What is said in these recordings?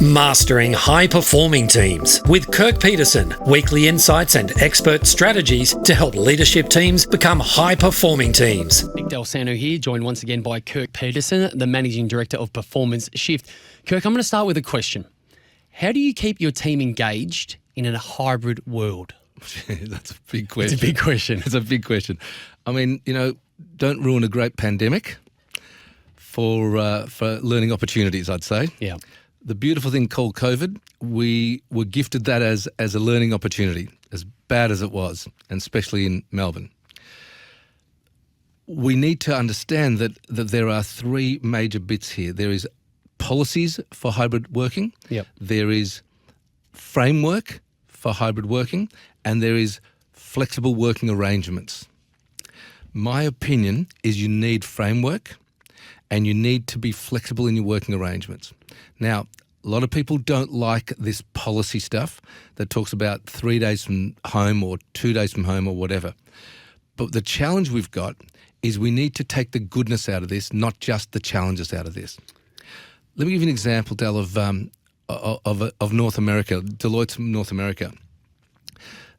Mastering high-performing teams with Kirk Peterson. Weekly insights and expert strategies to help leadership teams become high-performing teams. Nick Dalsano here, joined once again by Kirk Peterson, the Managing Director of Performance Shift. Kirk, I'm going to start with a question. How do you keep your team engaged in a hybrid world? That's a big question. It's a big question. It's a big question. I mean, don't ruin a great pandemic for learning opportunities, I'd say. Yeah. The beautiful thing called COVID, we were gifted that as a learning opportunity, as bad as it was, and especially in Melbourne. We need to understand that there are three major bits here. There is policies for hybrid working. Yep. There is framework for hybrid working, and there is flexible working arrangements. My opinion is you need framework and you need to be flexible in your working arrangements. Now, a lot of people don't like this policy stuff that talks about 3 days from home or 2 days from home or whatever. But the challenge we've got is we need to take the goodness out of this, not just the challenges out of this. Let me give you an example, Dal, of North America, Deloitte's North America.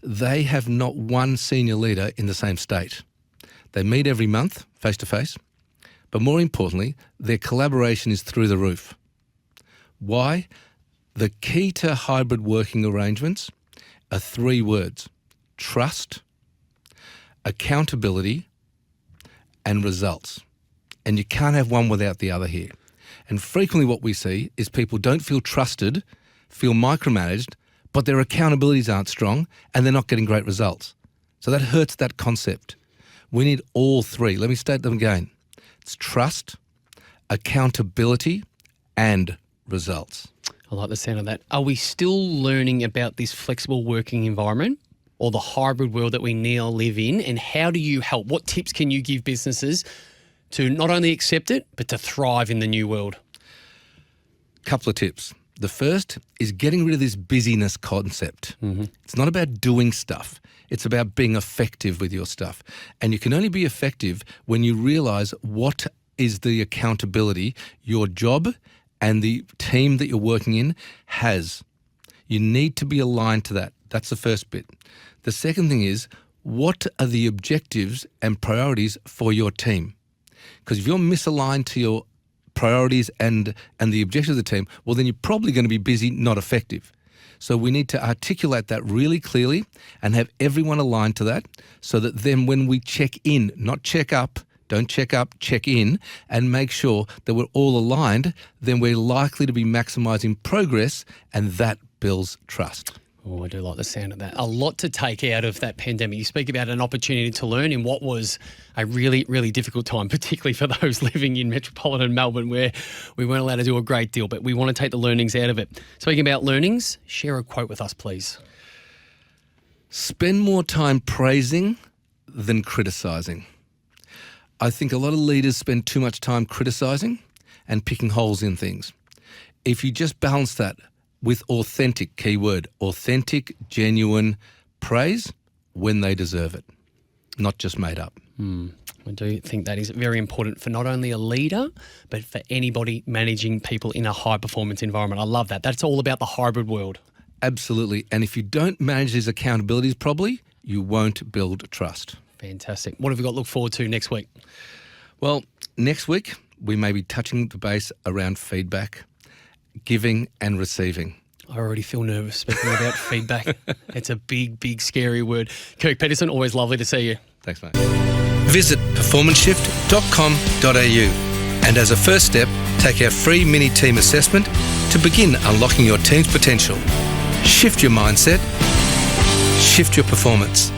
They have not one senior leader in the same state. They meet every month, face-to-face, but more importantly, their collaboration is through the roof. Why? The key to hybrid working arrangements are three words: trust, accountability, and results. And you can't have one without the other here. And frequently what we see is people don't feel trusted, feel micromanaged, but their accountabilities aren't strong and they're not getting great results. So that hurts that concept. We need all three. Let me state them again. It's trust, accountability, and results. I like the sound of that. Are we still learning about this flexible working environment or the hybrid world that we now live in? And how do you help? What tips can you give businesses to not only accept it, but to thrive in the new world? Couple of tips. The first is getting rid of this busyness concept. Mm-hmm. It's not about doing stuff. It's about being effective with your stuff. And you can only be effective when you realise what is the accountability your job and the team that you're working in has. You need to be aligned to that. That's the first bit. The second thing is, what are the objectives and priorities for your team? Because if you're misaligned to your priorities and the objectives of the team, well, then you're probably going to be busy, not effective. So we need to articulate that really clearly and have everyone aligned to that so that then when we check in, not check up, don't check up, check in, and make sure that we're all aligned, then we're likely to be maximising progress, and that builds trust. Oh, I do like the sound of that. A lot to take out of that pandemic. You speak about an opportunity to learn in what was a really, really difficult time, particularly for those living in metropolitan Melbourne where we weren't allowed to do a great deal, but we want to take the learnings out of it. Speaking about learnings, share a quote with us, please. Spend more time praising than criticising. I think a lot of leaders spend too much time criticising and picking holes in things. If you just balance that with authentic, keyword, authentic, genuine praise when they deserve it, not just made up. I do think that is very important for not only a leader, but for anybody managing people in a high-performance environment. I love that. That's all about the hybrid world. Absolutely. And if you don't manage these accountabilities properly, you won't build trust. Fantastic. What have we got to look forward to next week? Well, next week, we may be touching the base around feedback, giving and receiving. I already feel nervous speaking about feedback. It's a big, big, scary word. Kirk Peterson, always lovely to see you. Thanks, mate. Visit performanceshift.com.au and as a first step, take our free mini team assessment to begin unlocking your team's potential. Shift your mindset, shift your performance.